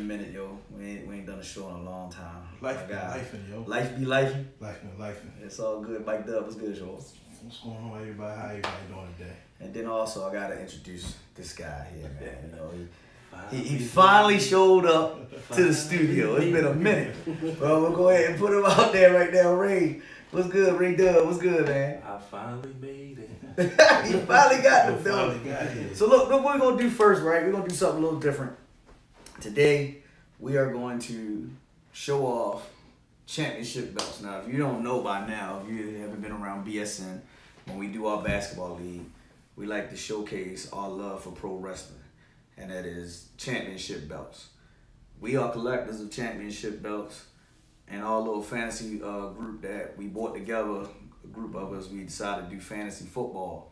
minute, yo. We ain't done a show in a long time. Life be life, yo. Life be life. Life be life. It's all good. Mike Dub, what's good, yo? What's going on, everybody? How everybody doing today? And then also I gotta introduce this guy here, man. You know, he finally showed up to the studio. It's been a minute. Well, we'll go ahead and put him out there right now. Ray, what's good, Ray Dub? What's good, man? I finally made it. He finally got the building. So look, what we're gonna do first, right? We're gonna do something a little different. Today, we are going to show off championship belts. Now, if you don't know by now, if you haven't been around BSN, when we do our basketball league, we like to showcase our love for pro wrestling, and that is championship belts. We are collectors of championship belts, and our little fantasy group that we brought together, a group of us, we decided to do fantasy football.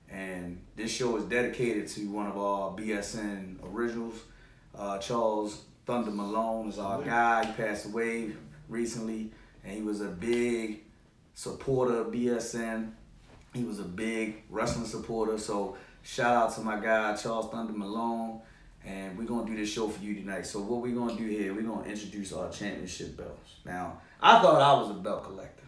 And this show is dedicated to one of our BSN originals. Charles Thunder Malone is our guy. He passed away recently, and he was a big supporter of BSN. He was a big wrestling supporter. So shout out to my guy, Charles Thunder Malone. And we're going to do this show for you tonight. So what we're going to do here, we're going to introduce our championship belts. Now, I thought I was a belt collector.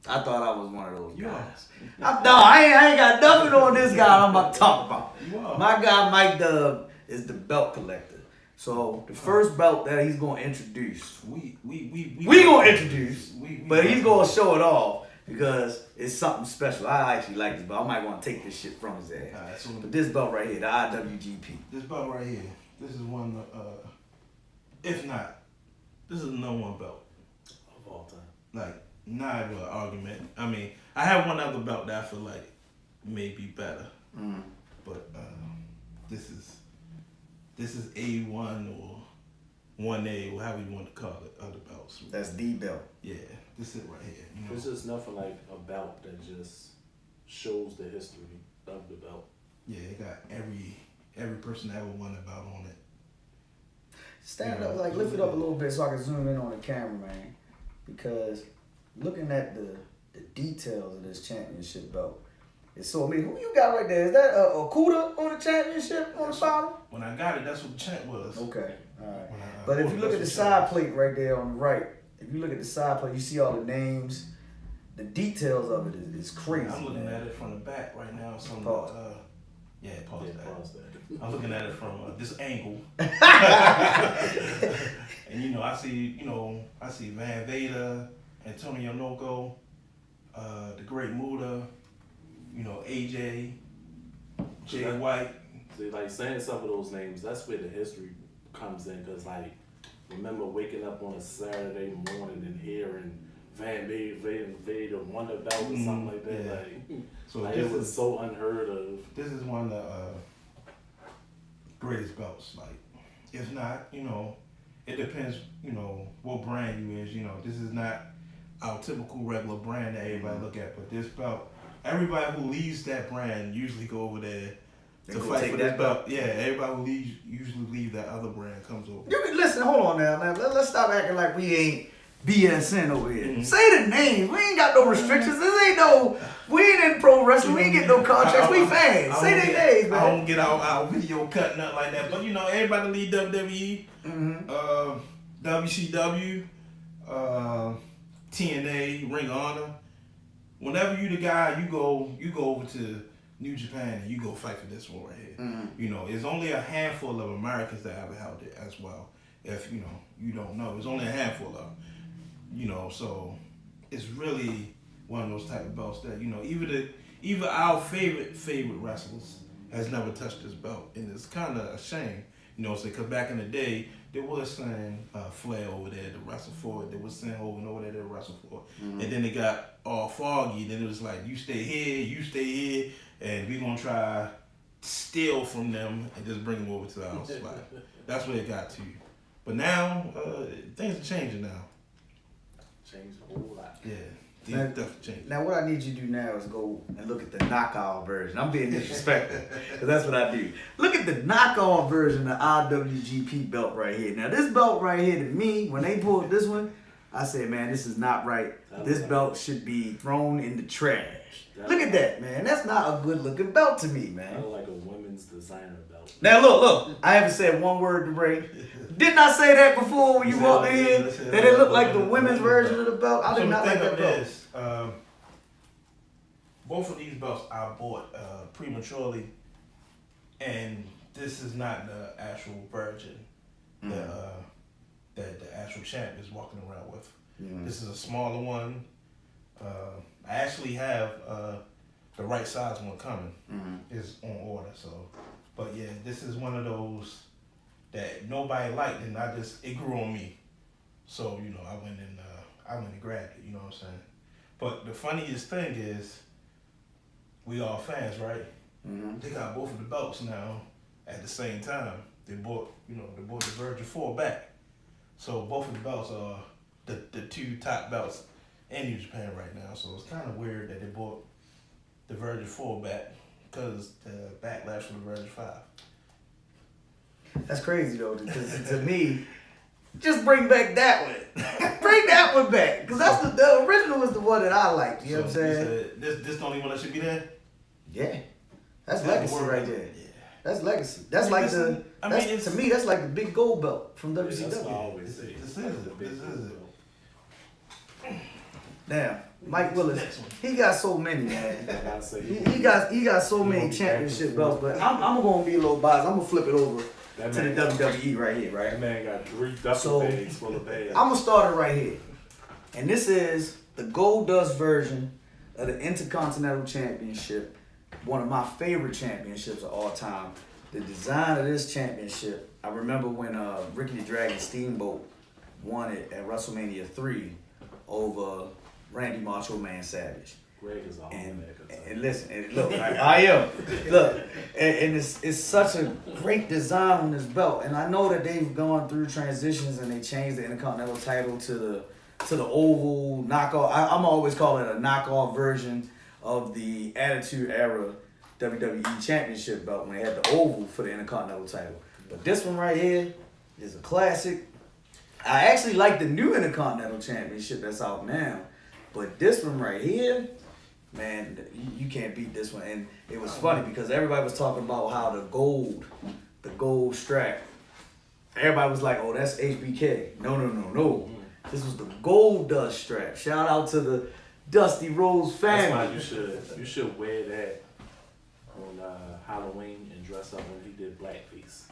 I thought I was one of those guys. I ain't got nothing on this guy I'm about to talk about. My guy, Mike Dub, is the belt collector. So the first belt that he's going to introduce, we going to introduce, but he's going to show it off because it's something special. I actually like this belt. I might want to take this shit from his ass. But this belt right here, the IWGP. This belt right here, this is one, if not, this is the number one belt Of all time. Like, not even an argument. I mean, I have one other belt that I feel like may be better. But this is A1 or 1A, or however you want to call it, other belts. That's the belt. Yeah, this is it right here. You know? There's just nothing like a belt that just shows the history of the belt. Yeah, it got every person that ever won a belt on it. Stand up, like lift it up a little bit so I can zoom in on the camera, man. Because looking at the details of this championship belt, it's so amazing. Who you got right there? Is that Okuda on the championship on the bottom? When I got it, that's what the champ was. Okay, all right. But if you look at the side plate right there on the right, if you look at the side plate, you see all the names. The details of it is crazy. I'm looking at it from the back right now. So pause. Pause that. I'm looking at it from this angle. And I see Van Vader, Antonio Noco, the Great Muda, AJ, Jay White. See, like saying some of those names, that's where the history comes in. Cause like, remember waking up on a Saturday morning and hearing Van Vader won the belt or something like that. Yeah. Like, So like it was so unheard of. This is one of the greatest belts. Like, if not, it depends, what brand you is. This is not our typical regular brand that everybody look at, but this belt, everybody who leaves that brand usually go over there to fight for this belt. Yeah, everybody who usually leave that other brand comes over. Listen, hold on now. Let's stop acting like we ain't BSN over here. Say the names. We ain't got no restrictions. We ain't in pro wrestling. We ain't get no contracts. We fans. Say their names, man. I don't get our video cut, nothing like that. But everybody leave WWE, WCW, TNA, Ring of Honor. Whenever you the guy, you go over to New Japan and you go fight for this one right here. It's only a handful of Americans that ever held it as well. If you don't know, it's only a handful of them. So it's really one of those type of belts that even our favorite wrestlers has never touched this belt, and it's kind of a shame, because back in the day they was saying Flair over there to wrestle for it, they was saying Hogan over there to wrestle for it, and then it got all foggy. Then it was like you stay here, and we gonna try to steal from them and just bring them over to our spot. That's where it got to. But now things are changing now. Changed a whole lot. Yeah. Definitely changed. Now, what I need you to do now is go and look at the knockout version. I'm being disrespectful because that's what I do. Look at the knockout version of IWGP belt right here. Now, this belt right here, to me, when they pulled this one, I said, man, this is not right. This belt should be thrown in the trash. Look at that, man. That's not a good-looking belt to me, man. Kind of like a women's designer belt. Now, look. I haven't said one word to Ray. Didn't I say that before when you walked in? That That it looked like the women's version of the belt? I did not like that belt. Both of these belts I bought prematurely, and this is not the actual version that the actual champ is walking around with. This is a smaller one. I actually have the right size one coming. It's on order. So, but yeah, this is one of those that nobody liked, and it grew on me. So I went and grabbed it. You know what I'm saying? But the funniest thing is, we all fans, right? They got both of the belts now at the same time. They bought the Virgin 4 back. So both of the belts are the two top belts in New Japan right now. So it's kind of weird that they bought the Virgin 4 back because the backlash from the Virgin 5. That's crazy though, because to me, just bring back that one. Bring that one back, because that's the original was the one that I liked. You know what I'm saying? This the only one that should be there. Yeah, that's legacy right there. Yeah. That's legacy. That's like to me, that's like the big gold belt from WCW. That's what I always say. This is it. Now, Mike Willis, he got so many, man. Like I say, He got so many championship belts, but I'm gonna be a little biased. I'm gonna flip it over to the WWE right here, right? That man got 3 duffel bags full of bags. I'm gonna start it right here, and this is the Gold Dust version of the Intercontinental Championship, one of my favorite championships of all time. The design of this championship, I remember when Ricky the Dragon Steamboat won it at WrestleMania 3 over Randy Macho Man Savage. Greg is all And listen, and look, I am. Look, and it's such a great design on this belt. And I know that they've gone through transitions and they changed the Intercontinental title to the oval knockoff. I'm always calling it a knockoff version of the Attitude Era WWE Championship belt when they had the oval for the Intercontinental title. But this one right here is a classic. I actually like the new Intercontinental Championship that's out now. But this one right here, man, you can't beat this one. And it was funny because everybody was talking about how the gold strap, everybody was like, oh, that's HBK. No. This was the Gold Dust strap. Shout out to the Dusty Rose family. That's why you should wear that on Halloween and dress up when he did blackface.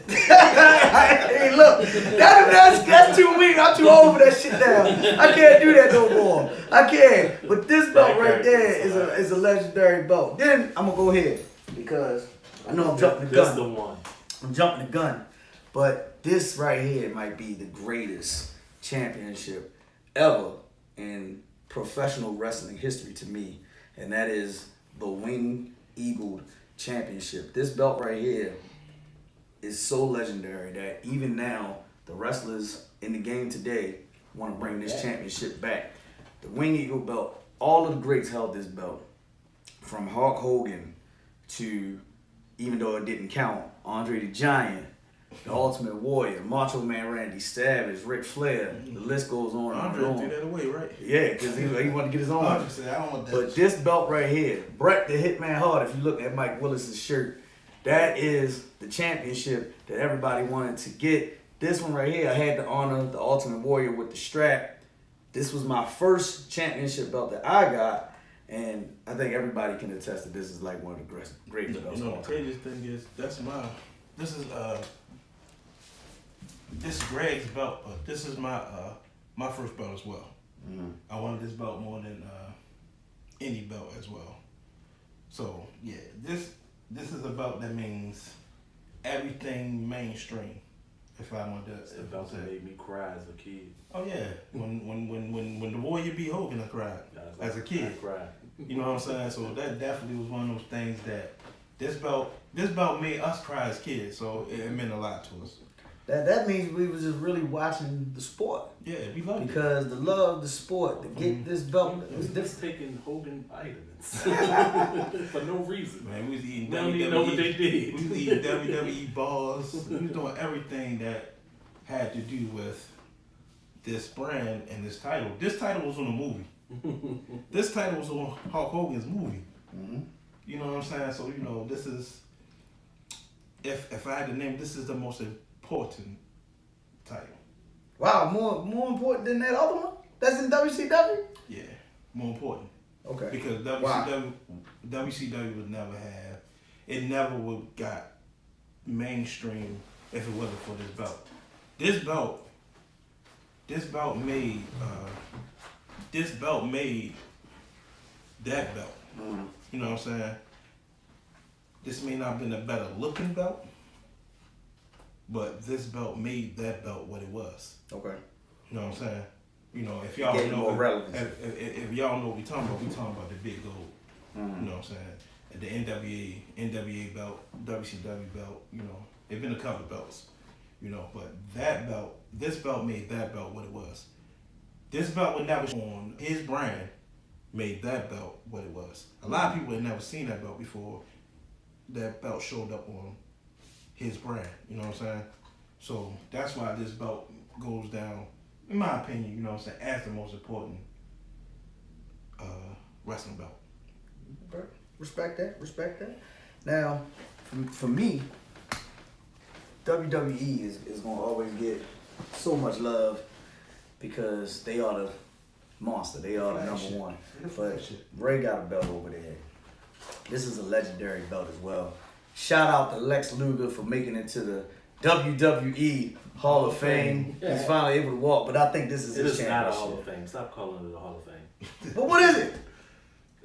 Hey, look, that's too weak. I'm too old for that shit now. I can't do that no more. I can't. But this belt right there is a legendary belt. Then I'm gonna go ahead because I know I'm jumping the gun. This the one. I'm jumping the gun. But this right here might be the greatest championship ever in professional wrestling history to me, and that is the Winged Eagle Championship. This belt right here is so legendary that even now the wrestlers in the game today want to bring this championship back. The Winged Eagle belt, all of the greats held this belt, from Hulk Hogan to, even though it didn't count, Andre the Giant, the Ultimate Warrior, Macho Man Randy Savage, Ric Flair. The list goes on and Andre on. threw that away, right? Yeah, because he wanted to get his own. Andre said, I don't want that. But this belt right here, Bret the Hitman Hart, if you look at Mike Willis's shirt, that is the championship that everybody wanted to get. This one right here, I had to honor the Ultimate Warrior with the strap. This was my first championship belt that I got, and I think everybody can attest that this is like one of the great belts. The craziest thing is, this is Greg's belt, but this is my first belt as well. I wanted this belt more than any belt as well. So yeah, this is a belt that means everything mainstream. If I want to, It belt that made me cry as a kid. Oh yeah, when the Warrior beat Hogan, I cried as a kid. I cried. You know what I'm saying? So that definitely was one of those things that this belt made us cry as kids. So it meant a lot to us. That means we was just really watching the sport. Yeah, we love it. Because the love of the sport, to get this belt, We just taking Hogan vitamins for no reason. Man, we was eating We don't even know what they did. We was eating WWE balls. We was doing everything that had to do with this brand and this title. This title was on a movie. This title was on Hulk Hogan's movie. You know what I'm saying? So this is, if I had to name, this is the most important title. Wow, more important than that other one? That's in WCW? Yeah, more important. Okay. Because WCW would never have, it never would got mainstream if it wasn't for this belt. This belt made that belt. Mm. You know what I'm saying? This may not have been a better looking belt, but this belt made that belt what it was. Okay. You know what I'm saying? You know, if y'all Gave know more relevance. if y'all know what we're talking about the big gold. Mm. You know what I'm saying? And the NWA belt, WCW belt, you know, they've been a couple of belts. You know, but that belt, this belt made that belt what it was. This belt would never on his brand made that belt what it was. A lot of people had never seen that belt before that belt showed up on his brand. You know what I'm saying? So that's why this belt goes down, in my opinion, you know what I'm saying, as the most important wrestling belt. Okay. Respect that. Now, for me, WWE is going to always get so much love because they are the monster. They are the number one. But Ray got a belt over there. This is a legendary belt as well. Shout out to Lex Luger for making it to the WWE Hall of Fame. Yeah. He's finally able to walk, but I think this is his It is not a championship. Hall of Fame. Stop calling it a Hall of Fame. But what is it?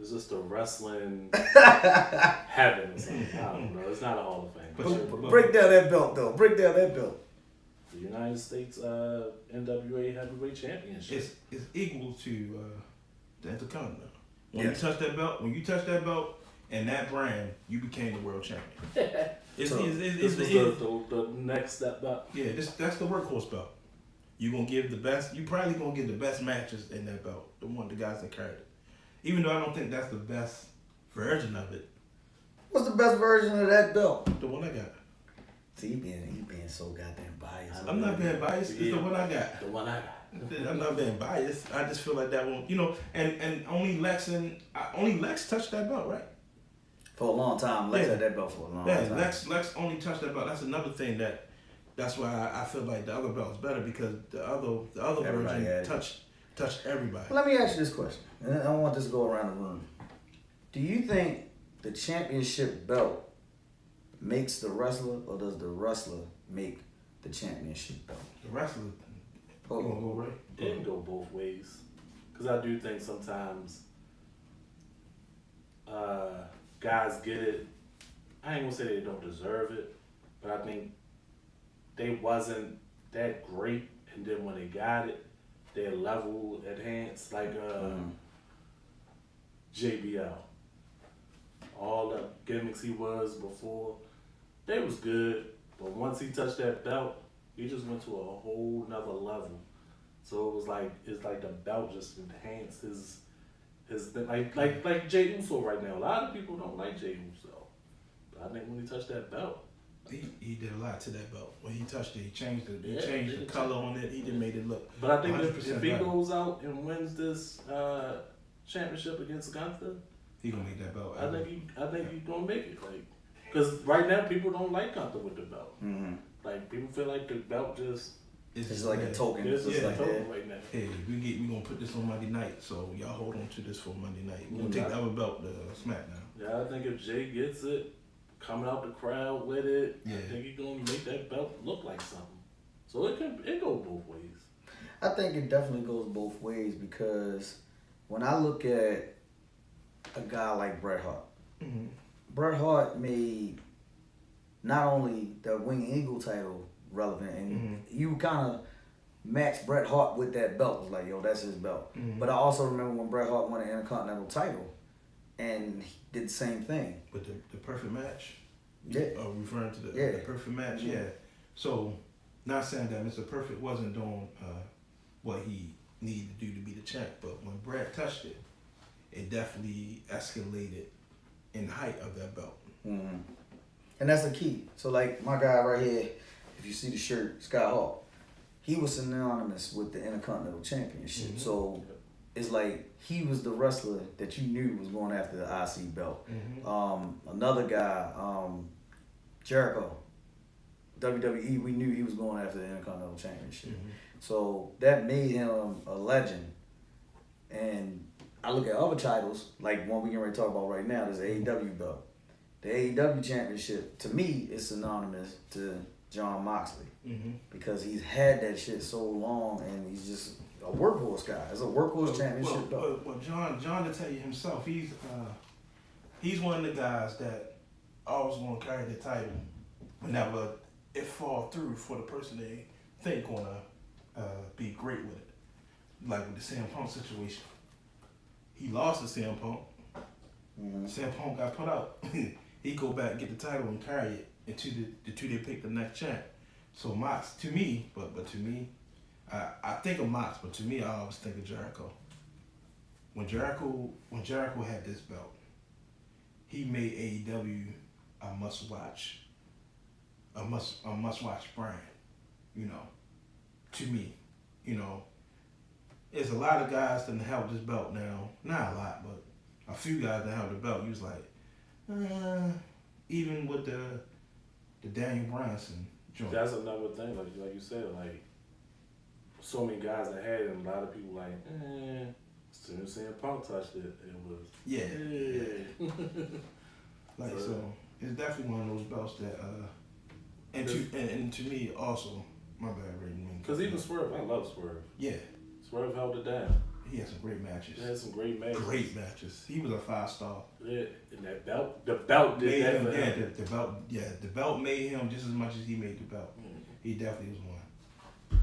It's just a wrestling heaven or something. I don't know. It's not a Hall of Fame. But Break down that belt, though. Break down that belt. The United States NWA Heavyweight Championship. It's equal to the Intercontinental. When Yes. you touch that belt and that brand, you became the world champion. This was the next step up. Yeah, that's the workhorse belt. You're gonna give the best. You probably gonna get the best matches in that belt. The guys that carried it. Even though I don't think that's the best version of it. What's the best version of that belt? The one I got. See, he being so goddamn biased. I'm not being biased. It's the one I got. The one I got. I'm not being biased. I just feel like that one, you know, and only Lex touched that belt, right? For a long time. Lex Yeah. had that belt for a long Yeah, time. Lex only touched that belt. That's another thing that's why I feel like the other belt is better because the other Everybody had version it. touched everybody. Let me ask you this question, and I want this to go around the room. Do you think the championship belt makes the wrestler, or does the wrestler make the championship belt? The wrestler, Oh. you gonna go right? It can go both ways. Because I do think sometimes guys get it. I ain't gonna say they don't deserve it, but I think they wasn't that great, and then when they got it, their level enhanced. Like JBL, all the gimmicks he was before, they was good, but once he touched that belt, he just went to a whole nother level. So it was like the belt just enhanced his like Jey Uso right now. A lot of people don't like Jey Uso, but I think when he touched that belt, He did a lot to that belt. When he touched it, he changed it. He Yeah, changed he the color on it. He just made it look. but I think if 100% he better. goes out and wins this championship against Gunther, He gonna make that belt. I think he's gonna make it. Like, because right now people don't like Gunther with the belt. Mm-hmm. Like people feel like the belt just It's like a token. it's just It's a like token that. right now. Hey, we gonna put this on Monday night, so y'all hold on to this for Monday night. We're gonna take the other belt to SmackDown. Yeah, I think if Jay gets it, coming out the crowd with it, Yeah. I think he's gonna make that belt look like something. So it go both ways. I think it definitely goes both ways because when I look at a guy like Bret Hart, Mm-hmm. Bret Hart made not only the Wing Eagle title relevant, and you kind of match Bret Hart with that belt. It was like, yo, that's his belt. Mhm. But I also remember when Bret Hart won an Intercontinental title, and he did the same thing. But the perfect match. Yeah. Referring to the Yeah. perfect match. Yeah. Yeah. So, not saying that Mr. Perfect wasn't doing what he needed to do to be the champ, but when Bret touched it, it definitely escalated in the height of that belt. Mm-hmm. And that's the key. So like my guy right here, if you see the shirt, Scott Hall, he was synonymous with the Intercontinental Championship. Mhm. So it's like he was the wrestler that you knew was going after the IC belt. Mm-hmm. Another guy, Jericho, WWE, we knew he was going after the Intercontinental Championship. Mm-hmm. So that made him a legend. And I look at other titles, like one we can already talk about right now, there's the AEW belt. The AEW Championship, to me, is synonymous to Jon Moxley. Mm-hmm. Because he's had that shit so long, and he's just a workhorse guy. It's a workhorse championship belt. Well, John, to tell you himself, he's one of the guys that always want to carry the title whenever it fall through for the person they think gonna be great with it. Like with the CM Punk situation, he lost to CM Punk. Mm-hmm. CM Punk got put out. He go back, get the title, and carry it until the two they pick the next champ. So Mox, to me, but to me, I think of Mox, but to me, I always think of Jericho. When Jericho had this belt, he made AEW a must-watch brand. You know, to me, you know, there's a lot of guys that have this belt now. Not a lot, but a few guys that have the belt. You was like, even with the Daniel Bryanson joint. That's another thing, like you said, like so many guys that had it, and a lot of people like, as soon as CM Punk touched it, it was yeah. Like so, it's definitely one of those belts that and to me also, my bad, Raiden. Because even Swerve, I love Swerve. Yeah, Swerve held it down. he had some great matches. He had some great matches. Great matches. He was a 5-star. Yeah, and that belt, the belt did that for him. The belt made him just as much as he made the belt. Mm-hmm. He definitely was one.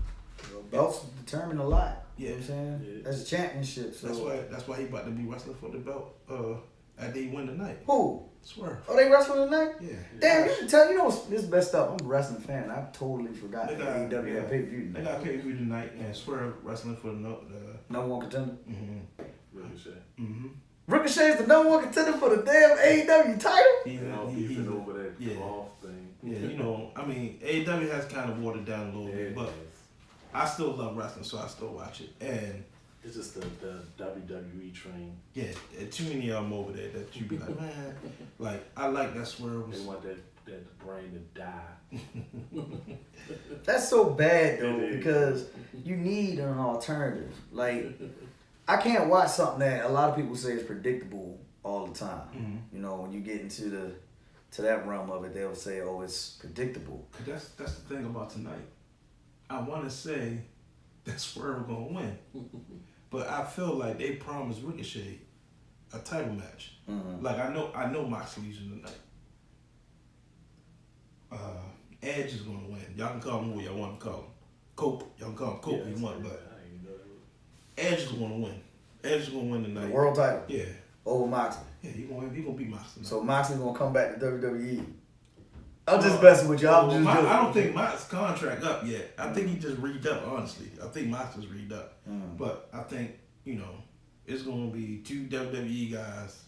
Well, belts determine a lot. Yeah. You know what I'm saying? Yeah. That's a championship. So That's why he about to be wrestling for the belt after he win tonight. who? Swerve. Oh, they wrestling tonight? Yeah. Damn, you should tell. You know, this is messed up. I'm a wrestling fan. I totally forgot They that got- AEW had pay-per-view They tonight. got pay-per-view tonight, and Swerve wrestling for the Number one contender. Ricochet. Ricochet is the number one contender for the damn AEW title. You know, beefing over that golf thing. Yeah, you know, I mean, AEW has kind of watered down a little bit, but I still love wrestling, so I still watch it. And it's just the WWE train. yeah, too many of them over there that you be like, man, like I like that Swerve. They want that brain to die. That's so bad though, It is. because you need an alternative. Like, I can't watch something that a lot of people say is predictable all the time. Mhm. You know, when you get into that realm of it, they'll say, "Oh, it's predictable." That's the thing about tonight. I want to say that Swerve gonna win, but I feel like they promised Ricochet a title match. Mm-hmm. Like I know Moxley's in tonight. Edge is gonna win. Y'all can call him what y'all want to call him. Cope. Y'all can call him Cope if you want, but I ain't know that. Edge is gonna win. Edge is gonna win The tonight. world title Yeah. over Moxley. Yeah, he gonna beat Moxley. So Moxley gonna come back to WWE. I'm just messing with you. I'm just joking. I don't think Mox's contract up yet. I think he just read up. Honestly, I think Mox is read up. But I think it's gonna be two WWE guys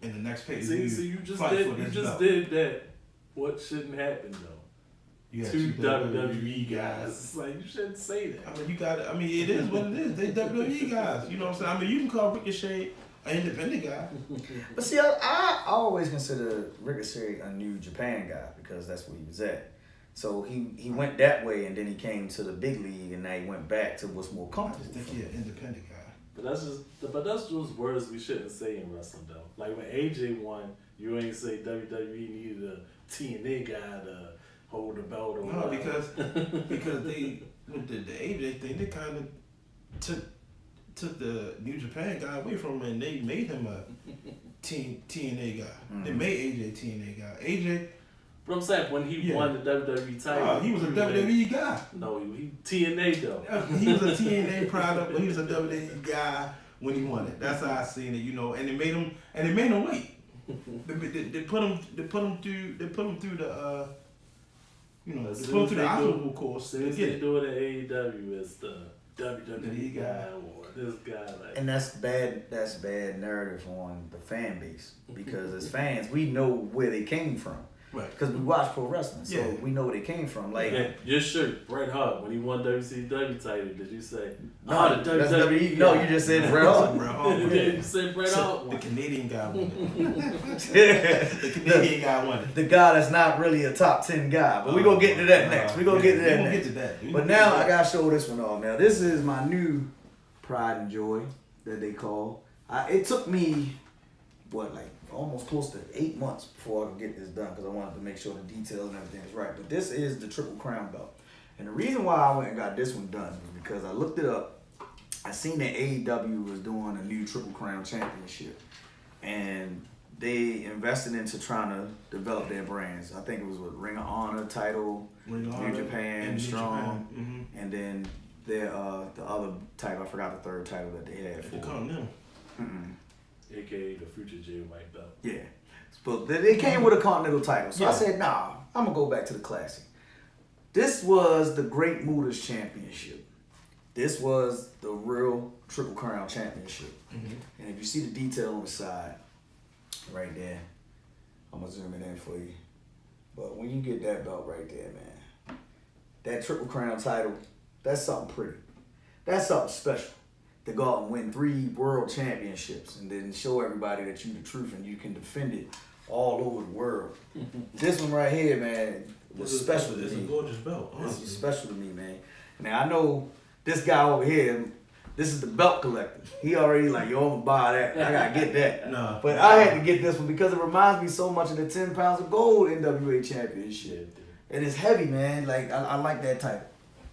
in the next pay. See, you just did that. What shouldn't happen though? You got Two WWE guys. It's like you shouldn't say that. I mean, you got it. I mean, it is what it is. They WWE guys. You know what I'm saying? I mean, you can call Ricochet an independent guy. But see, I always consider Ricochet a New Japan guy because that's where he was at. So he went that way, and then he came to the big league, and now he went back to what's more I comfortable. just think he's an independent guy. But that's just words we shouldn't say in wrestling though. Like when AJ won, you ain't say WWE needed a TNA guy to hold the belt or No, whatever. because they with the AJ thing, they kind of took the New Japan guy away from him, and they made him a TNA guy. They made AJ TNA guy. AJ. But I'm saying when he won the WWE title, He was a WWE guy. No, he TNA though. He was a TNA product, but he was a WWE guy when he won it. That's how I seen it, and they made him wait. They put him through the the obstacle course. As soon as they do it at AEW, it's the WWE guy or this guy. Like, And that's bad narrative on the fan base because as fans, we know where they came from. Right. Because we watch pro wrestling, so Yeah. we know where they came from. Like, Yeah, your shirt, Bret Hart, when he won WCW title, did you say, no, the that's WWE? No, you just said Bret Hart. Bret Hart. Yeah, you said Bret Hart. The Canadian guy won it. Yeah. The Canadian guy won it. The guy that's not really a top 10 guy, but we're going to get to that next. We're going to get to that We're gonna next. get to that. We But gonna now get I to got to show this one off. Now, this is my new pride and joy that they call. It took me, almost close to 8 months before I could get this done because I wanted to make sure the details and everything is right. But this is the Triple Crown belt. And the reason why I went and got this one done was because I looked it up. I seen that AEW was doing a new Triple Crown championship. And they invested into trying to develop their brands. I think it was with Ring of Honor title, Ring of New Honor Japan, and New Strong, Japan. and then their the other title. I forgot the third title that they had. The Continental. AKA the future Jay White belt. Yeah, but they came with a Continental title. So I Yeah. said, nah, I'm gonna go back to the classic. This was the Great Muda's Championship. This was the real Triple Crown Championship. And if you see the detail on the side, right there, I'm gonna zoom it in for you. But when you get that belt right there, man, that Triple Crown title, that's something pretty. That's something special. To go out and win 3 world championships and then show everybody that you the truth and you can defend it all over the world. This one right here, man, was special to It's a me. gorgeous belt, This honestly. is special to me, man. Now I know this guy over here, this is the belt collector. He already like, yo, I'm gonna buy that. I gotta get that. Nah. But I had to get this one because it reminds me so much of the 10 pounds of gold NWA championship. And it's heavy, man. Like I like that title.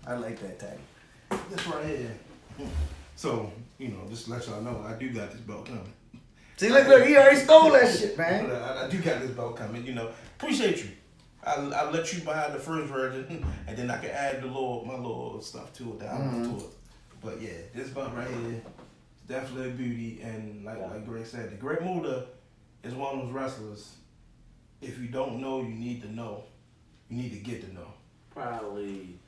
I like that title. This right here. So, just to let y'all know, I do got this belt coming. See, look, he already stole that shit, man. I do got this belt coming, Appreciate you. I let you buy the first version, and then I can add my little stuff to it that I want to it. But yeah, this belt right here is definitely a beauty, and like Greg said, the Great Muda is one of those wrestlers. If you don't know, you need to know. You need to get to know. Probably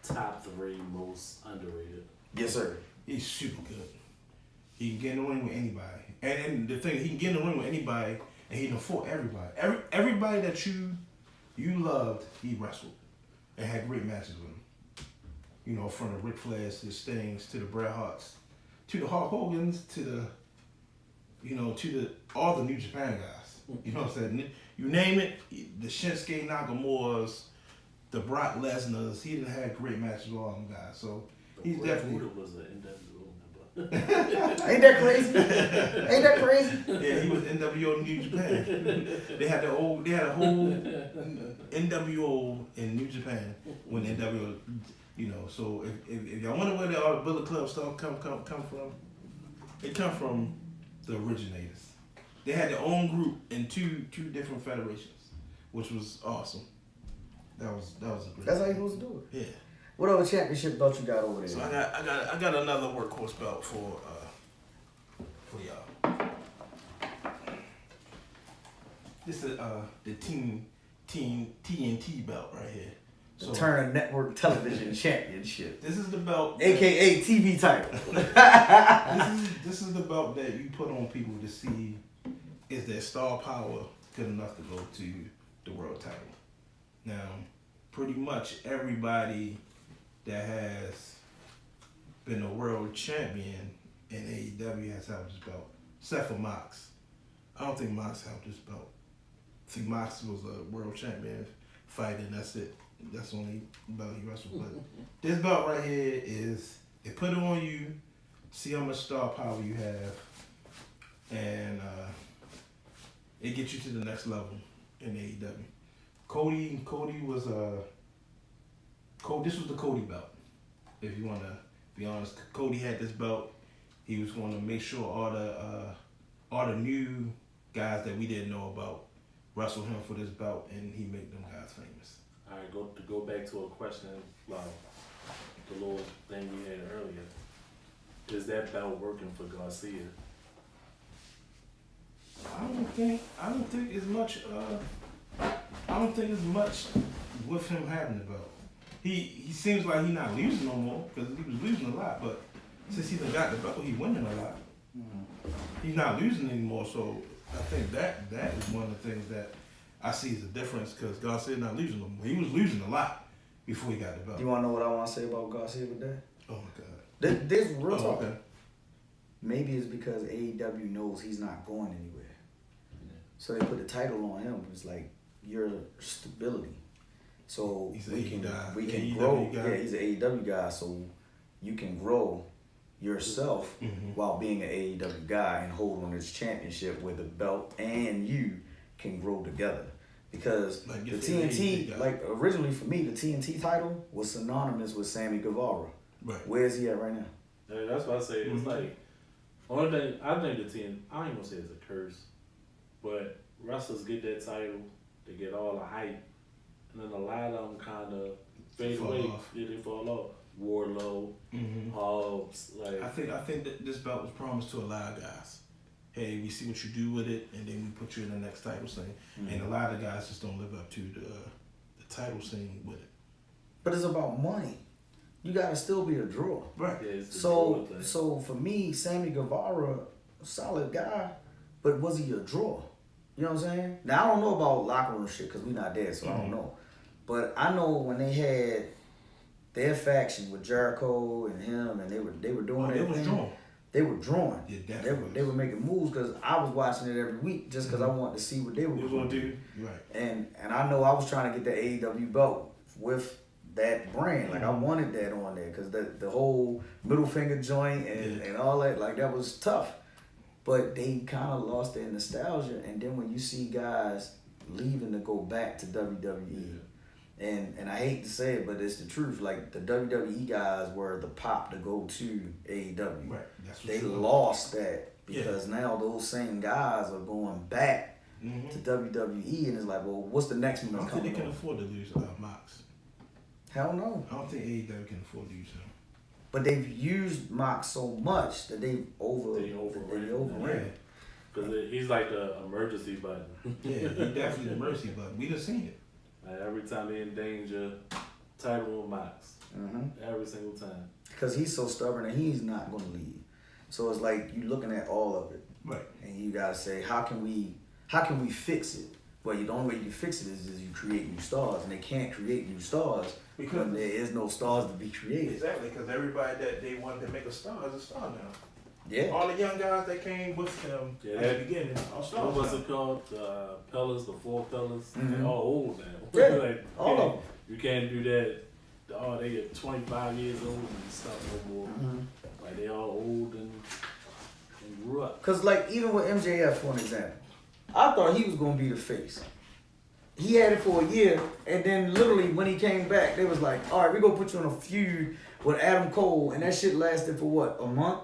top 3 most underrated. Yes, sir. He's super good. He can get in the ring with anybody. And the thing, he can get in the ring with anybody, and he can afford everybody. Everybody that you loved, he wrestled. And had great matches with him. From the Ric Flairs to the Stings to the Bret Harts, to the Hulk Hogans, to all the New Japan guys. You know what I'm saying? You name it, the Shinsuke Nakamuras, the Brock Lesnar's, he done had great matches with all them guys. So he's definitely. Was an NWO Ain't that crazy? Ain't that crazy? Yeah, he was NWO in New Japan. They had a whole NWO in New Japan when NWO, So if y'all wonder where the Bullet Club stuff come from, it come from the originators. They had their own group in two different federations, which was awesome. That was a great. That's how you supposed to do it. Yeah. What other championship belt you got over there? So I got another workhorse belt for y'all. This is the Team TNT belt right here. The Turner Network Television Championship, This is the belt, aka TV title. this is the belt that you put on people to see is their star power good enough to go to the world title. Now, pretty much everybody that has been a world champion in AEW has held this belt, except for Mox. I don't think Mox held this belt. I think Mox was a world champion fighter, and that's it. That's the only belt he wrestled. But this belt right here is, they put it on you, see how much star power you have, and it gets you to the next level in AEW. Cody was this was the Cody belt. If you want to be honest, Cody had this belt. He was going to make sure all the new guys that we didn't know about wrestle him for this belt, and he make them guys famous. All right, to go back to a question about the little thing we had earlier. Is that belt working for Garcia? I don't think it's much. I don't think it's much with him having the belt. He seems like he's not losing no more because he was losing a lot. But since he done got the belt, he winning a lot. He's not losing anymore. So I think that is one of the things that I see the difference because Garcia not losing no more. He was losing a lot before he got the belt. You want to know what I want to say about Garcia with that? Oh my God. This real talk. Okay. Maybe it's because AEW knows he's not going anywhere. So they put the title on him. It's like your stability. So we can grow. Guy. Yeah, he's an AEW guy. So you can grow yourself while being an AEW guy and hold on this championship where the belt and you can grow together. Because like the TNT, like originally for me, the TNT title was synonymous with Sammy Guevara. Right. Where is he at right now? Yeah, that's what I say. It's like, only thing, I think the TNT, I ain't gonna say it's a curse, but wrestlers get that title, they get all the hype, and then a lot of them kind of fade away. Yeah, they fall off. Warlow, Hobbs, like. I think that this belt was promised to a lot of guys. Hey, we see what you do with it, and then we put you in the next title scene. And a lot of guys just don't live up to the title scene with it. But it's about money. You gotta still be a draw. Right. Yeah, So for me, Sammy Guevara, solid guy, but was he a draw? You know what I'm saying? Now I don't know about locker room shit because we not there, so I don't know. But I know when they had their faction with Jericho and him, and they were doing it was drawn. They were drawing. Yeah, they were making moves because I was watching it every week just because I wanted to see what they were going to do. Right. And I know I was trying to get the AEW belt with that brand. Like I wanted that on there because the whole middle finger joint and all that, like that was tough. But they kind of lost their nostalgia. And then when you see guys leaving to go back to WWE, and I hate to say it, but it's the truth. Like the WWE guys were the pop to go to AEW. Right. That's They lost that because now those same guys are going back to WWE, and it's like, well, what's the next one? I don't think they can afford to lose Mox. Hell no. I don't think AEW can afford to use him. But they've used Mox so much that they've overran. Because he's like the emergency button. Yeah, he definitely the mercy button. We done seen it. Like every time they in danger, title on Mox. Every single time. Because he's so stubborn and he's not going to leave. So it's like you looking at all of it. Right. And you got to say, how can we fix it? Well, the only way you can fix it is you create new stars. And they can't create new stars because there is no stars to be created. Exactly, because everybody that they wanted to make a star is a star now. Yeah. All the young guys that came with him at the beginning are stars. What was it called? Pillars, the 4 pillars. They're all old now. Yeah, like, all of them. You can't do that. Oh, they are 25 years old and stuff no more. Like they all old and grew up. Because like even with MJF, for an example, I thought he was going to be the face. He had it for a year, and then literally when he came back, they was like, all right, we're going to put you in a feud with Adam Cole, and that shit lasted for what, a month?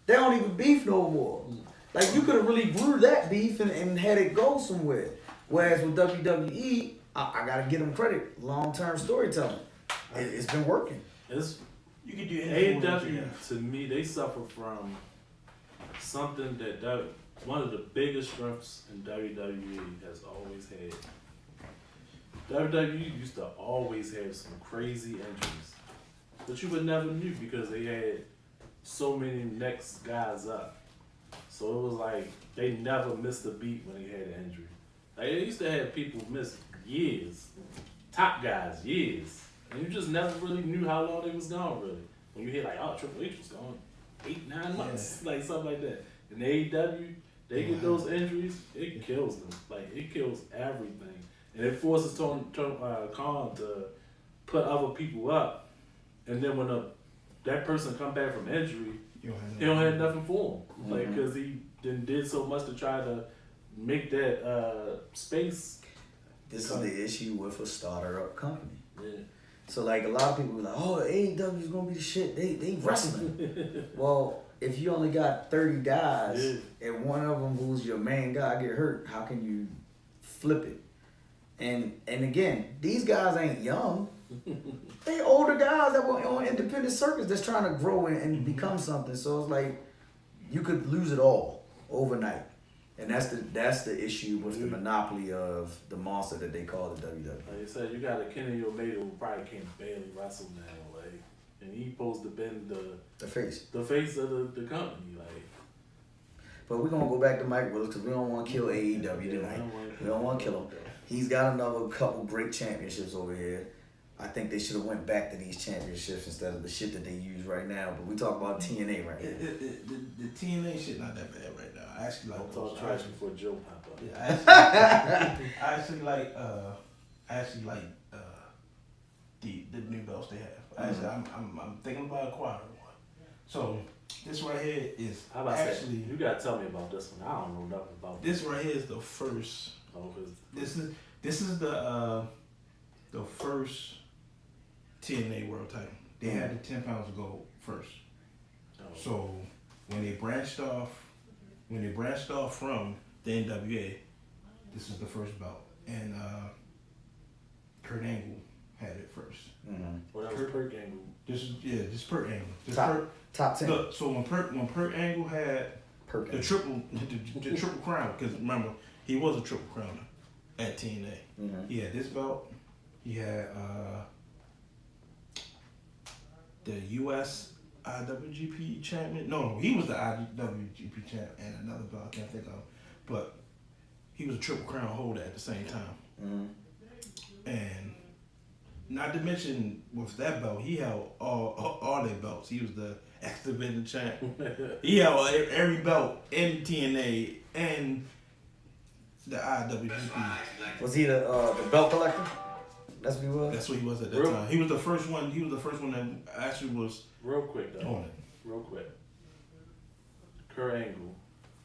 They don't even beef no more. Like, you could have really grew that beef and had it go somewhere. Whereas with WWE, I got to give them credit. Long-term storytelling. It's been working. You can do AEW, to me, they suffer from something that one of the biggest strengths in WWE has always had. WWE used to always have some crazy injuries, but you would never knew because they had so many next guys up. So it was like they never missed a beat when they had an injury. Like they used to have people miss years, top guys years, and you just never really knew how long they was gone. Really, when you hear like, oh, Triple H was gone 8-9 months, like something like that. In AEW, they get those injuries, it kills them. Like it kills everything. And it forces Khan to put other people up. And then when that person come back from injury, he don't have nothing for him. Like, because he did so much to try to make that space. This is the issue with a starter-up company. Yeah. So, like, a lot of people be like, oh, AEW is going to be the shit. They wrestling. Well, if you only got 30 guys and one of them who's your main guy get hurt, how can you flip it? And again, these guys ain't young. They older guys that were on independent circuits that's trying to grow and become something. So it's like you could lose it all overnight. And that's the issue with the monopoly of the monster that they call the WWE. Like you said, you got a Kenny Omega who probably can't barely wrestle now, like, and he supposed to been the face of the company, like. But we're gonna go back to Mike Willis because we don't want to kill AEW tonight. We don't want to kill him. He's got another couple great championships over here. I think they should have went back to these championships instead of the shit that they use right now. But we talk about TNA right now. The TNA shit not that bad right now. I actually like Don't talk trash before Joe pop up. Yeah, I actually like the new belts they have. Actually, I'm thinking about acquiring one. So this right here is How about actually that? You gotta tell me about this one. I don't know nothing about this right here is the first. Oh, This is the first TNA world title. They had the 10 pounds of gold first. Oh. So when they branched off from the NWA, this is the first belt, and Kurt Angle had it first. Well, that was Kurt Angle. This is Kurt Angle. Top 10. Look, so when Kurt Angle had the triple crown, because remember he was a triple crowner at TNA. He had this belt. He had the US IWGP champion. No, he was the IWGP champ and another belt I can't think of, but he was a triple crown holder at the same time. And not to mention with that belt, he held all their belts. He was the X Division champ. He held every belt in TNA and the IWGP. Was he the belt collector? That's what he was. That's what he was at that time. He was the first one. He was the first one that actually was Real quick though. on it. Real quick. Kurt Angle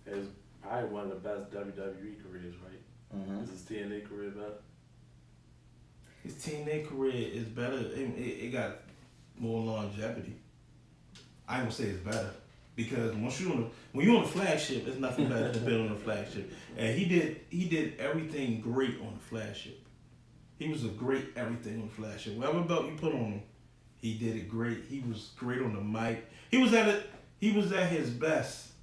has probably one of the best WWE careers, right? Is his TNA career better? His TNA career is better. It got more longevity. I ain't gonna say it's better because when you're on the flagship, it's nothing better than being on the flagship. And he did everything great on the flagship. He was a great everything on the flagship. Whatever belt you put on him, he did it great. He was great on the mic. He was at his best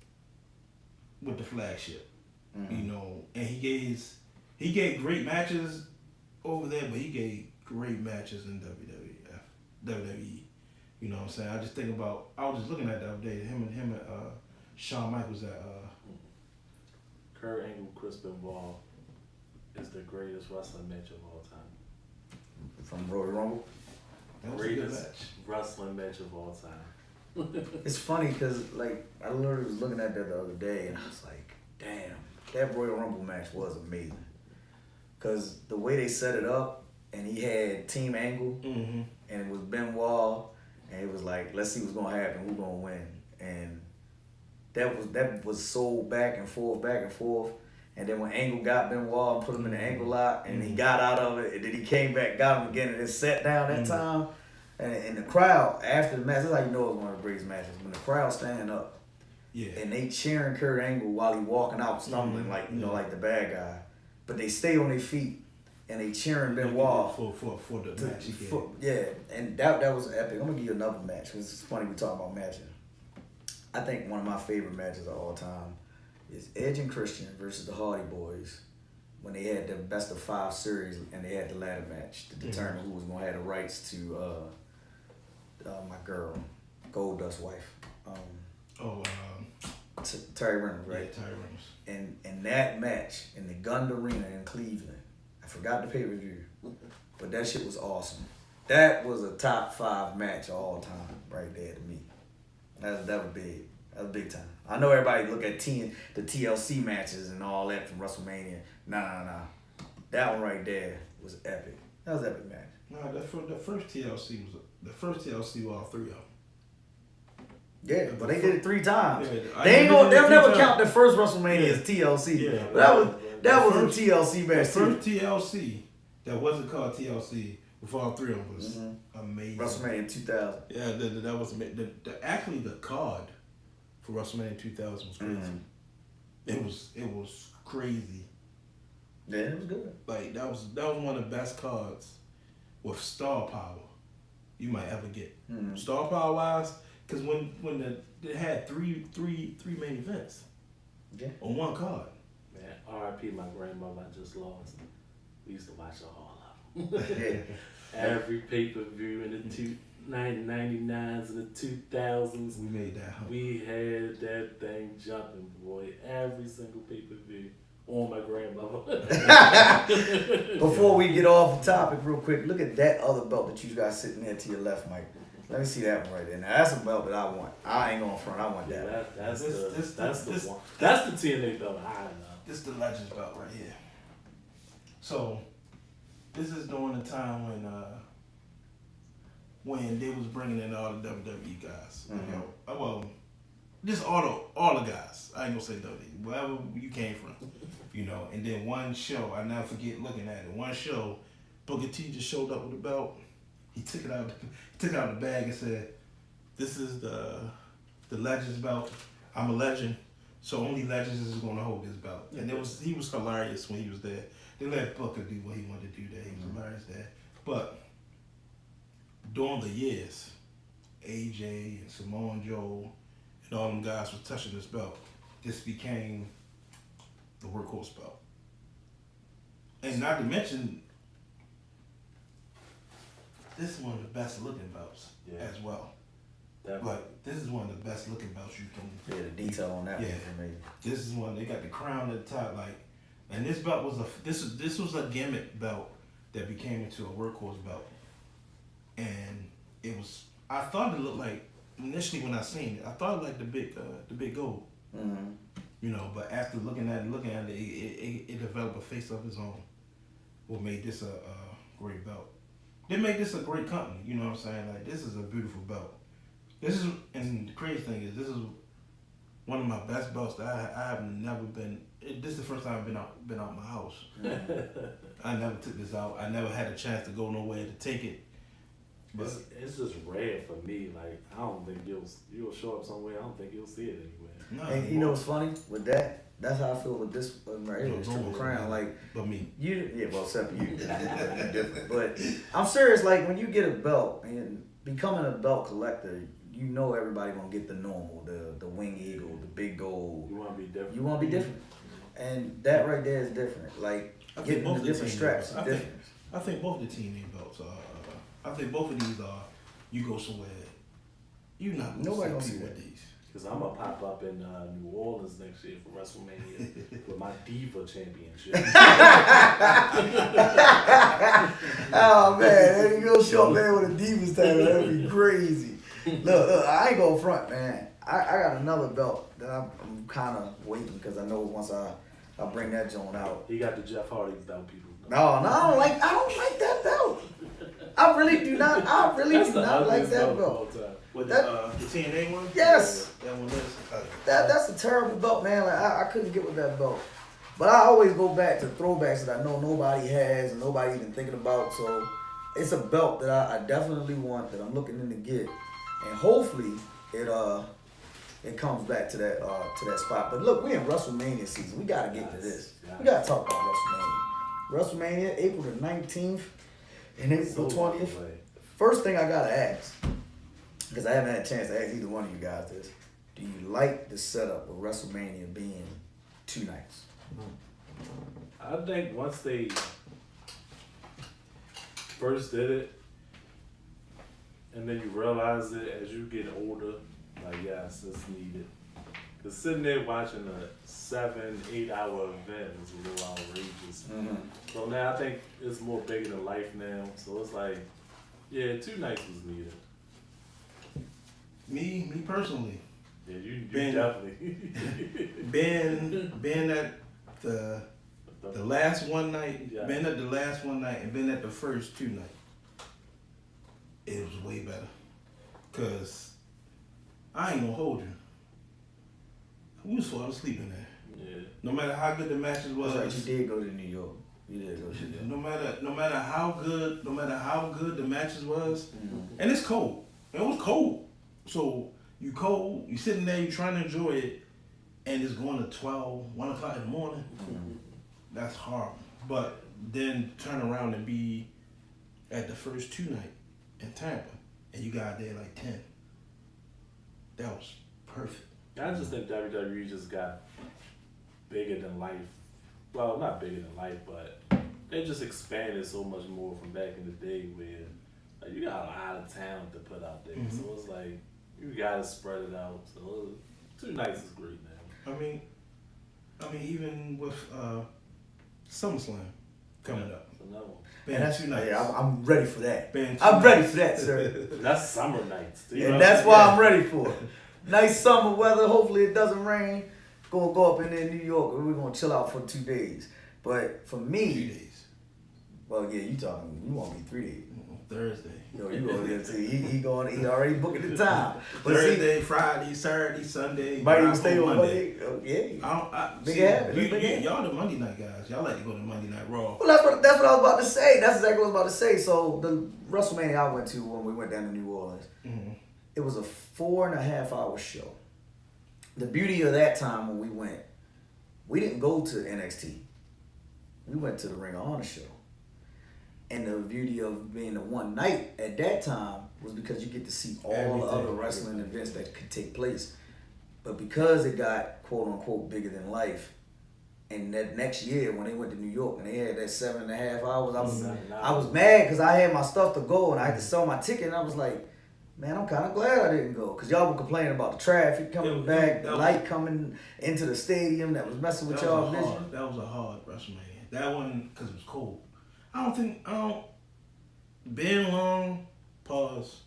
with the flagship. You know, and he gave great matches over there, but he gave great matches in WWE. You know what I'm saying? I just think about, I was just looking at the other day, him and Shawn Michaels at Kurt Angle, Chris Benoit is the greatest wrestling match of all time. From Royal Rumble. that was a good Greatest match. wrestling match of all time. It's funny because like I literally was looking at that the other day and I was like, damn, that Royal Rumble match was amazing. Cause the way they set it up and he had Team Angle and it was Benoit and it was like, let's see what's gonna happen, who's gonna win. And that was so back and forth. And then when Angle got Benoit and put him in the ankle lock and he got out of it and then he came back, got him again and then sat down that time. And the crowd after the match, that's how you know it's one of the greatest matches. When the crowd standing up and they cheering Kurt Angle while he walking out stumbling like like the bad guy. But they stay on their feet and they cheering Benoit for the match. And that was epic. I'm gonna give you another match because it's funny we talk about matches. I think one of my favorite matches of all time is Edge and Christian versus the Hardy Boys when they had the best of 5 series and they had the ladder match to determine who was gonna have the rights to my girl, Goldust's wife, Terry Reynolds, right? Yeah, Terry Reynolds. And that match in the Gund Arena in Cleveland, I forgot the pay-per-view, but that shit was awesome. That was a top 5 match of all time right there to me. That was big. That was big time. I know everybody look at the TLC matches and all that from WrestleMania. Nah. That one right there was epic. That was an epic match. No, the first TLC was all 3 of them. Yeah, but they did it 3 times. Yeah, they'll never count the first WrestleMania as TLC. Yeah, that was a TLC match. The first TLC that wasn't called TLC with all 3 of them was amazing. WrestleMania 2000. Yeah, that was amazing. Actually, the card for WrestleMania 2000 was crazy. It was crazy. Yeah, it was good. Like that was one of the best cards with star power you might ever get. Star power wise, because when they had three main events on one card. Man, R.I.P. my grandmother I just lost. We used to watch all of them. Every pay-per-view in the 1999s and the 2000s. We made that. We had that thing jumping, boy. Every single pay-per-view on my grandmother. Before we get off the topic real quick, look at that other belt that you got sitting there to your left, Mike. Let me see that one right there. Now that's a belt that I want. I ain't going front. I want that. Yeah, that's the one. This That's the TNA belt. I know. This the Legends belt right here. So this is during the time when they was bringing in all the WWE guys. You know, well, just all the guys. I ain't gonna say WWE, wherever you came from. You know, and then one show, I never forget looking at it. One show, Booker T just showed up with the belt. He took it out of the bag and said, "This is the Legends belt. I'm a legend, so only legends is going to hold this belt." And he was hilarious when he was there. They let Booker do what he wanted to do there. He was hilarious there. But during the years, AJ and Samoa Joe and all them guys was touching this belt. This became the workhorse belt. And not to mention, this is one of the best looking belts as well. But this is one of the best looking belts you can. Yeah, the detail on that. Yeah, was amazing. This is one. They got the crown at the top, like, and this belt was this was a gimmick belt that became into a workhorse belt, and it was. I thought it looked like initially when I seen it, I thought it like the big gold. Mm-hmm. You know, but after looking at it, it developed a face of its own. What made this a great belt? They made this a great company. You know what I'm saying? Like, this is a beautiful belt. This is, and the crazy thing is, this is one of my best belts that I have never been. This is the first time I've been out my house. I never took this out. I never had a chance to go nowhere to take it. But It's just rare for me. Like, I don't think you'll show up somewhere. I don't think you'll see it anywhere. no, And you know what's funny with that? That's how I feel with this one right here, this Triple Crown. Like, but me, well, except you, you different. But I'm serious. Like, when you get a belt and becoming a belt collector, you know everybody gonna get the normal, the wing eagle, the big gold. You want to be different. You want to be different, and that right there is different. Like, getting the different straps is different. I think both the TNA belts are. I think both of these are. You go somewhere, you're not Nobody gonna see see with that. these. Because I'm going to pop up in New Orleans next year for WrestleMania with my Diva Championship. Oh man, you gonna show up there with a Divas title? That'd be crazy. Look, I ain't going front, man. I got another belt that I'm kind of waiting because I know once I bring that joint out. He got the Jeff Hardy belt, people. No, I don't like that belt. I really do not. I really do not like that belt. With That- the TNA one? Yes. That one is. That's a terrible belt, man. Like, I couldn't get with that belt. But I always go back to throwbacks that I know nobody has and nobody even thinking about. So it's a belt that I definitely want, that I'm looking in to get, and hopefully it comes back to that spot. But look, we in WrestleMania season. We gotta get to this. We gotta talk about WrestleMania. WrestleMania, April the 19th and April the 20th. First thing I gotta ask, because I haven't had a chance to ask either one of you guys this: do you like the setup of WrestleMania being 2 nights? I think once they first did it, and then you realize it as you get older, like, yes, it's needed. Because sitting there watching a 7-8 hour event is a little outrageous. Mm-hmm. So now I think it's more bigger than life now. So it's like, yeah, 2 nights was needed. Me personally. Yeah, you Ben- definitely. Being at the last one night, Yeah. been at the last one night, and been at the first 2 nights, it was way better. Cause I ain't gonna hold you. We was falling asleep in there. Yeah. No matter how good the matches was. That's right, you did go to New York. You did go to New York. No matter how good the matches was, and it's cold. It was cold. So you cold, you sitting there, you trying to enjoy it, and it's going to 12, 1 o'clock in the morning. That's horrible. But then turn around and be at the first 2 night in Tampa, and you got there like 10. That was perfect. I just think WWE just got bigger than life. Well, not bigger than life, but they just expanded so much more from back in the day where like, you got a lot of talent to put out there. So it's like, you gotta spread it out. So 2 nights is great now. I mean, I mean, even with SummerSlam coming up. Another one. Been 2 nights. Yeah, I'm ready for that. Been 2 I'm ready nights. for that, sir. That's summer nights. You know And what that's I'm why saying? I'm ready for it. Nice summer weather. Hopefully it doesn't rain. Gonna go up in there, New York, and we're gonna chill out for 2 days. But for 3 me, days. well, yeah, you want me 3 days. Thursday. Yo, you go there too. He already booking the time. But Thursday, Friday, Saturday, Sunday. might even Friday, stay on Monday. Monday. Oh, yeah. Big habit. Y'all the Monday night guys. Y'all like to go to Monday Night Raw. Well, that's what I was about to say. That's exactly what I was about to say. So the WrestleMania I went to when we went down to New Orleans, it was a 4.5 hour show. The beauty of that time when we went, we didn't go to NXT. We went to the Ring of Honor show. And the beauty of being the one night at that time was because you get to see all the other wrestling events that could take place. But because it got quote unquote bigger than life, and that next year when they went to New York and they had that 7.5 hours, I was mad because I had my stuff to go and I had to sell my ticket, and I was like, man, I'm kind of glad I didn't go because y'all were complaining about the traffic coming back, the light coming into the stadium that was messing with y'all vision. That was a hard WrestleMania. That one because it was cold. Being long, pause,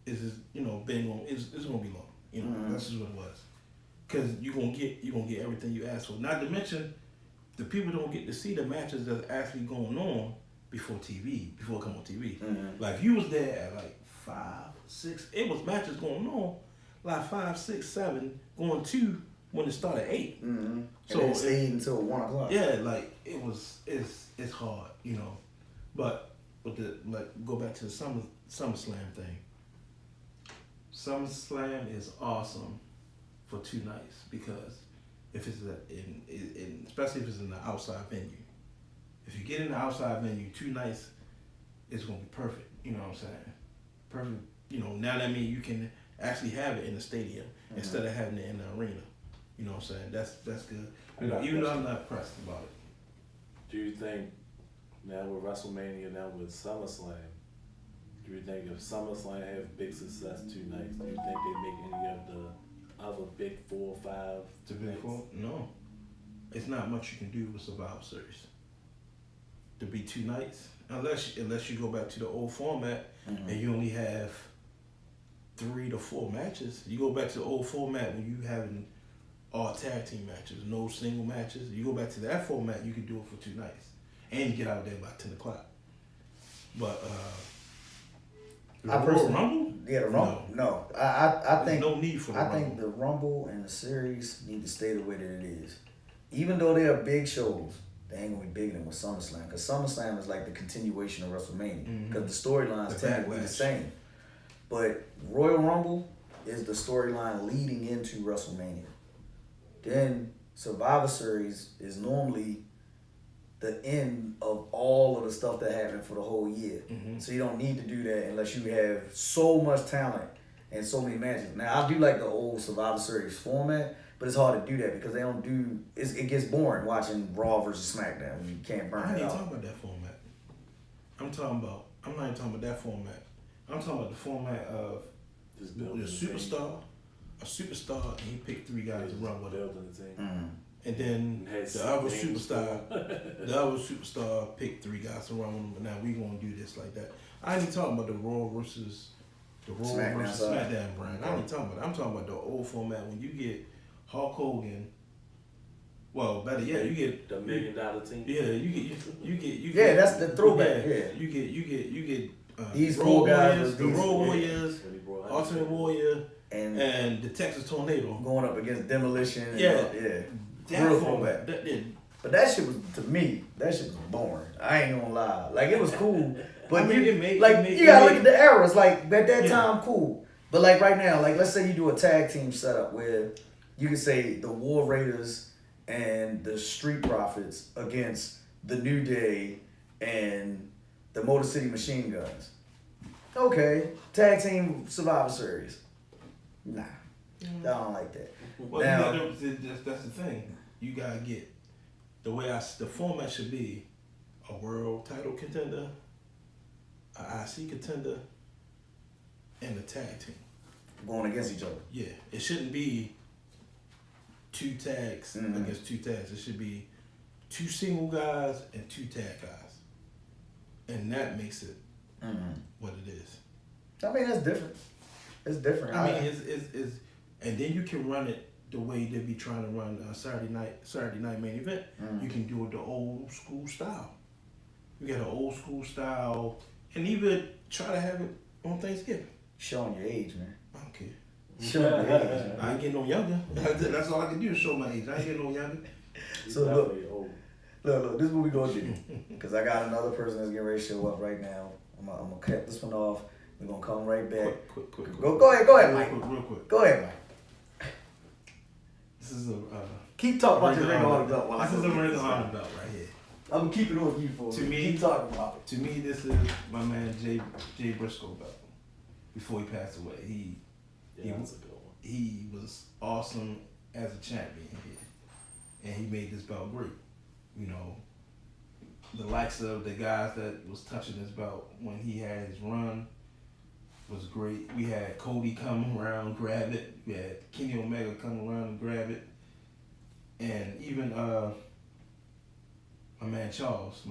being long, it's gonna be long. That's just what it was. Cause you're gonna get everything you asked for. Not to mention, the people don't get to see the matches that's actually going on before it come on TV. Like if you was there at like 5, 6, it was matches going on, like 5, 6, 7, going to when it started 8. So it stayed until 1 o'clock. Yeah, like it's hard, But go back to the SummerSlam thing. SummerSlam is awesome for 2 nights because if it's especially if it's in the outside venue. If you get in the outside venue, 2 nights, it's gonna be perfect. You know what I'm saying? Perfect. Now that means you can actually have it in the stadium instead of having it in the arena. You know what I'm saying? That's good. Even though I'm not pressed about it. Do you think now with WrestleMania, now with SummerSlam, do you think if SummerSlam have big success 2 nights, do you think they make any of the other big 4 or 5? The big 4? No. It's not much you can do with Survivor Series. To be 2 nights, unless you go back to the old format and you only have 3 to 4 matches. You go back to the old format when you having all tag team matches, no single matches. You go back to that format, you can do it for 2 nights. And you get out there by 10 o'clock. But the Royal Rumble? Yeah, the Rumble. No. I think no need for the Rumble. I think the Rumble and the series need to stay the way that it is. Even though they are big shows, they ain't gonna be bigger than with SummerSlam. Because SummerSlam is like the continuation of WrestleMania. Because the storylines tend to be the same. But Royal Rumble is the storyline leading into WrestleMania. Then Survivor Series is normally the end of all of the stuff that happened for the whole year. So you don't need to do that unless you have so much talent and so many matches. Now, I do like the old Survivor Series format, but it's hard to do that because they don't do... It gets boring watching Raw versus SmackDown. You can't burn it out. I ain't talking about that format. I'm not even talking about that format. I'm talking about the format of the superstar, a superstar, and he picked 3 guys to run with him. And then the other superstar picked 3 guys to run with him. But now we gonna do this like that. I ain't even talking about the Raw versus SmackDown brand. I ain't talking about that. I'm talking about the old format when you get Hulk Hogan. Well, better yet, you get the $1 million team. Yeah, you get. Yeah, that's the throwback. Yeah. You get these Road 4 guys, Warriors, the Road Warriors, Ultimate Warrior, and the Texas Tornado going up against Demolition. And, that real format. But that shit was, to me, that shit was boring. I ain't gonna lie. Like, it was cool, but you gotta look at the eras. Like, at that time, cool. But like right now, like let's say you do a tag team setup where you can say the War Raiders and the Street Profits against the New Day and the Motor City Machine Guns. Okay, tag team Survivor Series. Nah, I don't like that. Well, now, that's the thing. You gotta get the format should be a world title contender, an IC contender, and a tag team going against each other. Yeah, it shouldn't be 2 tags against 2 tags. It should be 2 single guys and 2 tag guys, and that makes it what it is. I mean, that's different. It's different. I mean, it's and then you can run it the way they be trying to run a Saturday night main event. You can do it the old school style. You got an old school style, and even try to have it on Thanksgiving. Showing your age, man. I don't care. Showing your age. Man. I ain't getting no younger. That's all I can do is show my age. I ain't getting no younger. So look, this is what we gonna do. Cause I got another person that's getting ready to show up right now. I'm gonna cut this one off. We're gonna come right back. Quick. Go ahead, Mike. Real quick. Go ahead, Mike. This is a keep talking about your ring on the belt while this is a ring on the belt right here. I'm gonna keep it on you for To me, keep talking about it. To me, this is my man Jay Briscoe belt. Before he passed away, he was awesome as a champion here, and he made this belt great. You know, the likes of the guys that was touching this belt when he had his run was great. We had Cody come around, grab it. We had Kenny Omega come around and grab it, and even my man Charles,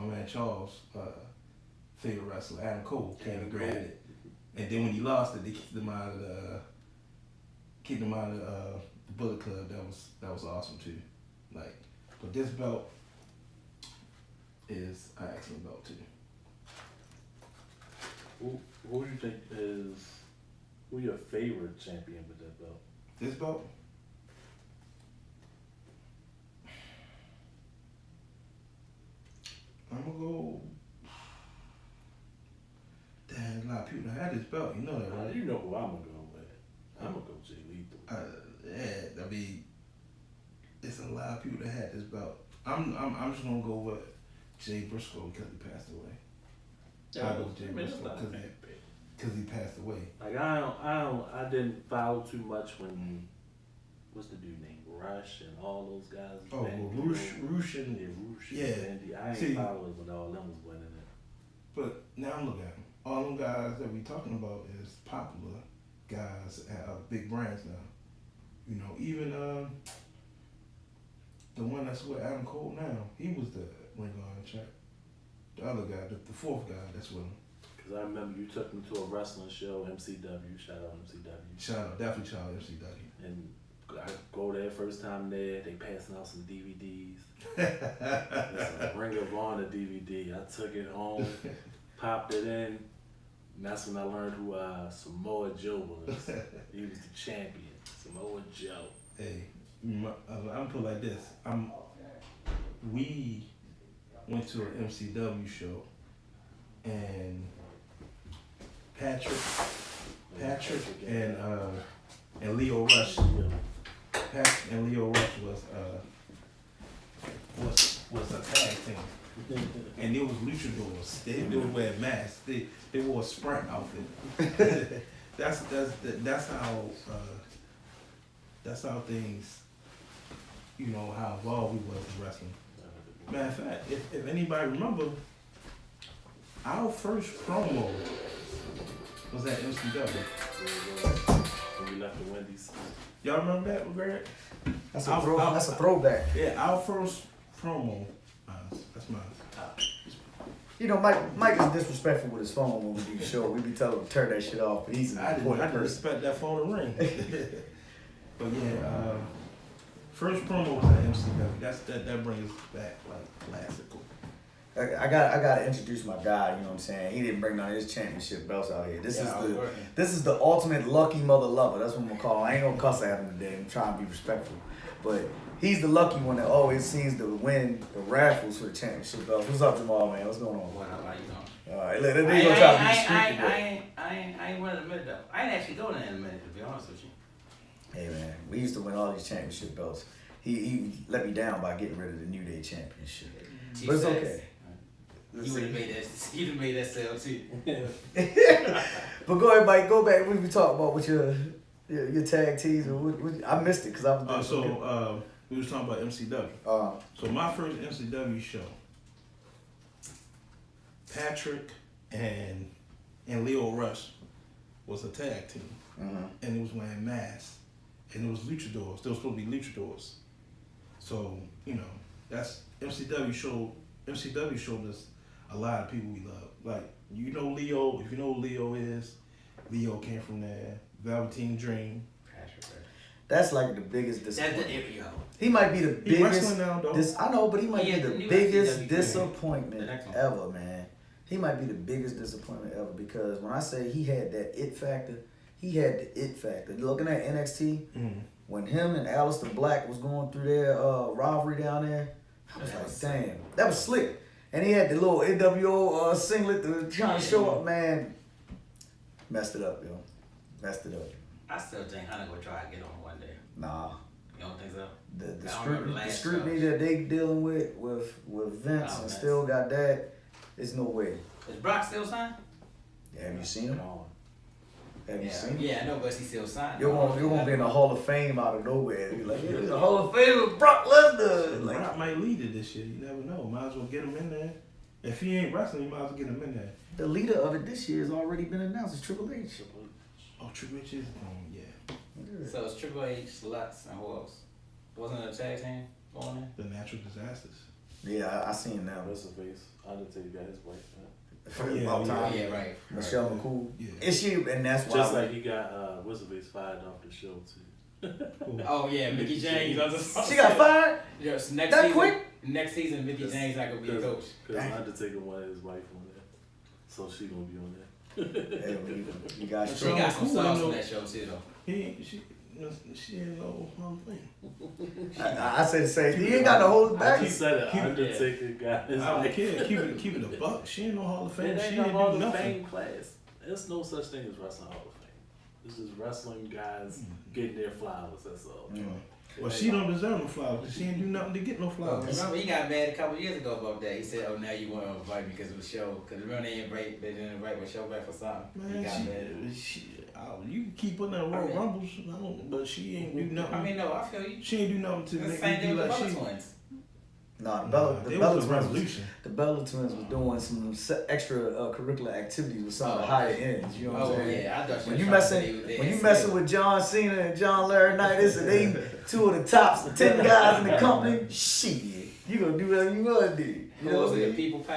favorite wrestler, Adam Cole, came and grabbed it. And then when he lost it, they kicked him out of the Bullet Club. That was awesome too. Like, but this belt is an excellent belt too. Who do you think who your favorite champion with that belt? This belt? I'm gonna go. Damn, a lot of people that had this belt. You know that, right? You know who I'm gonna go with. I'm gonna go Jay Lethal. Yeah, I mean, it's a lot of people that had this belt. I'm just gonna go with Jay Briscoe because he passed away. I go with Jay Briscoe because he passed away. Like I didn't follow too much when what's the dude name? Rush and all those guys. Oh, well, Roosh and yeah. I ain't following when all them was winning it. But now I'm looking at them. All them guys that we talking about is popular guys at big brands now. You know, even the one that's with Adam Cole now, he was the Ring of Honor champ. The other guy, the fourth guy that's with him. Cause I remember you took me to a wrestling show, MCW. Shout out MCW. Definitely shout out MCW. And I go there first time there. They passing out some DVDs. It's a Ring of Honor DVD. I took it home, popped it in. And that's when I learned who Samoa Joe was. He was the champion, Samoa Joe. Hey, I'm put like this. We went to an MCW show, and Patrick and Leo Rush. Patrick and Leo Rush was a tag team. And it was luchadors. They would wear masks. They wore a Sprint outfit. That's how things, you know, how involved we was in wrestling. Matter of fact, if anybody remember, our first promo was at MCW. When we left the Wendy's. Y'all remember that, Greg? That's a throwback. Yeah, our first promo. That's mine. You know, Mike is disrespectful with his phone when we do the show. We be telling him to turn that shit off, but he's an important I didn't person. expect that phone to ring. But yeah, first promo was at MCW. That brings back like classical. I gotta introduce my guy. You know what I'm saying? He didn't bring none of his championship belts out here. This is the ultimate lucky mother lover. That's what I'm gonna call him. I ain't gonna cuss at him today. I'm trying to be respectful, but he's the lucky one that always seems to win the raffles for the championship belts. What's up, Jamal, man? What's going on? What up, how you doing? All right, they gonna try to be streaky. I ain't willing to admit though. I ain't actually going in a minute, to be honest with you. Hey man, we used to win all these championship belts. He let me down by getting rid of the New Day championship, but it's okay. You would have made that. You'd have made that sale too. But go ahead, Mike. Go back. We talking about what your tag teams. I missed it because I was doing we was talking about MCW. So my first MCW show, Patrick and Leo Rush was a tag team, and it was wearing masks, and it was luchadors. They were supposed to be luchadors. So, you know, that's MCW showed us a lot of people we love. Like, you know Leo, if you know who Leo is, Leo came from there. Velveteen Dream. That's like the biggest That's disappointment. the He might be the He biggest. wrestling now, though. I know, but he might Yeah, be the he biggest wrestling WWE. disappointment The next one. ever, man. He might be the biggest disappointment ever because when I say he had that it factor, he had the it factor. Looking at NXT, when him and Aleister Black was going through their rivalry down there, I was like, damn, that was slick. And he had the little NWO singlet to trying to show up, man. Messed it up, yo. Messed it up. I still think Hunter will try to get on one day. Nah. You don't think so? The I don't remember scrutiny, the the last scrutiny shows. that they dealing with Vince and Vince. still got that, there's no way. Is Brock still signed? Have you seen him? No. Have you seen him? Yeah, I know, but he's still signed. You're gonna be in the Hall of Fame out of nowhere. You're like, yeah, the Hall of Fame with Brock Lesnar. Like, Brock might lead it this year. You never know. Might as well get him in there. If he ain't wrestling, you might as well get him in there. the leader of it this year has already been announced. It's Triple H. Oh, Triple H is? Yeah. So it's Triple H, Lux, and who else? Wasn't it a tag team going in? The Natural Disasters. Yeah, I seen that. What's the face? Undertaker got his wife. For Yeah, about yeah. time. Yeah, right. Michelle McCool. Yeah. Is she? And that's why. Just like he got what's the face fired off the show too. Oh yeah, Mickey James. I was just she got fired. Yes, next That season, quick? Next season, Mickey James not gonna be the coach. Because Dang. Undertaker wanted his wife on there, so she gonna be on there. Hey, you got She got some Cool, sauce though. on that show too, though. She ain't no Hall of Fame. I said the same thing. You ain't got to hold it back. He said it. Keep it- Undertaker got his I don't wife. care. Keep it a buck. She ain't no Hall of Fame. It She ain't ain't no Hall do of nothing. Fame class. There's no such thing as wrestling Hall of Fame. This is wrestling guys getting their flowers. That's all. Well, she don't deserve no flowers because she ain't do nothing to get no flowers. Remember, he got mad a couple years ago about that. He said, "Oh, now you want to invite me because of the show." Because remember they didn't invite the show back for something. He Man, got mad. you can keep putting in Royal I mean- Rumbles, but she ain't do nothing. I mean, no, I feel you. She ain't do nothing to It's the make same me thing be with the like Bella she. Twins. Nah, the It Bella was a Twins. revolution. The Bella Twins was doing some extra curricular activities with some of the Oh. higher ends. You know what I'm Oh saying? yeah, I thought she When was you trying to messing, say they when you had messing skill. with John Cena and John Laurinaitis, and they two of the top 10 guys in the company, shit, you gonna do whatever you wanna do. You Who know was what I it? mean? People Power.